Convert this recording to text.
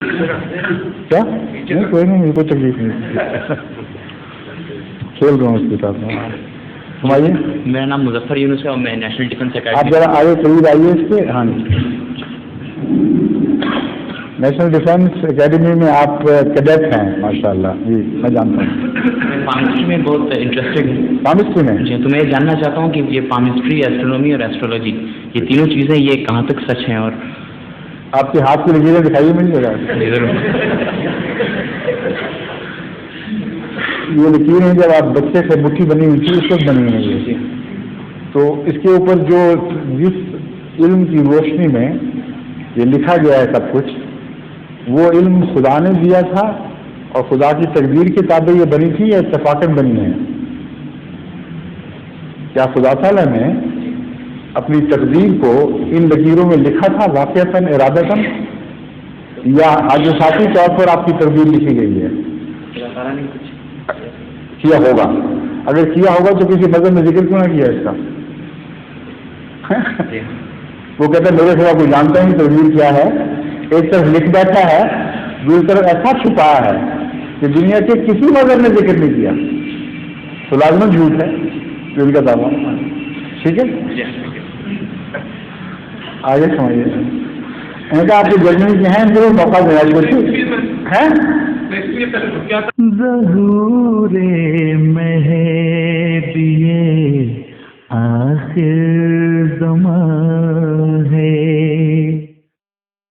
کیا نہیں کوئی نہیں، کوئی تکلیف نہیں، کھیل رہا ہوں اس کے ساتھ. ہماری میرا نام مظفر یونس ہے اور میں نیشنل ڈیفینس آپ اکیڈمی. ذرا آئیے قریب آئیے اس کے. ہاں جی، نیشنل ڈیفینس اکیڈمی میں آپ کیڈٹ ہیں ماشاء اللہ. جی میں جانتا ہوں. میں پامسٹری میں بہت انٹرسٹڈ ہوں. پامسٹری میں؟ جی تو میں یہ جاننا چاہتا ہوں کہ یہ پامسٹری، ایسٹرونومی اور ایسٹرولوجی، یہ تینوں چیزیں یہ کہاں تک سچ ہیں؟ اور آپ کے ہاتھ کی لکیریں دکھائیے مجھے ذرا. یہ لکیریں جب آپ بچے سے مٹھی بنی ہوئی تھی اس وقت بنی ہوئی ہے، تو اس کے اوپر جو جس علم کی روشنی میں یہ لکھا گیا ہے سب کچھ، وہ علم خدا نے دیا تھا اور خدا کی تقدیر کے تابع یہ بنی تھی یا اتفاقاً بنی ہے؟ کیا خدا تعالیٰ نے اپنی تقدیر کو ان لکیروں میں لکھا تھا واقعتاً ارادتاً، یا حادثاتی طور پر آپ کی تقدیر لکھی گئی ہے؟ کیا ہوگا. اگر کیا ہوگا تو کسی مذہب میں ذکر کیوں نہ کیا اس کا؟ وہ کہتے ہیں میرے سوا کوئی جانتا نہیں تقدیر کیا ہے. ایک طرف لکھ بیٹھا ہے، دوسری طرف ایسا چھپایا ہے کہ دنیا کے کسی مذہب نے ذکر نہیں کیا. تو لازمن جھوٹ ہے جو ان کا دعویٰ. ٹھیک ہے، آگے سمجھیے. ان کا آپ کے ججمنٹ کے ہیں ضرور موقع دینا ہے. ظہور مہدی آخر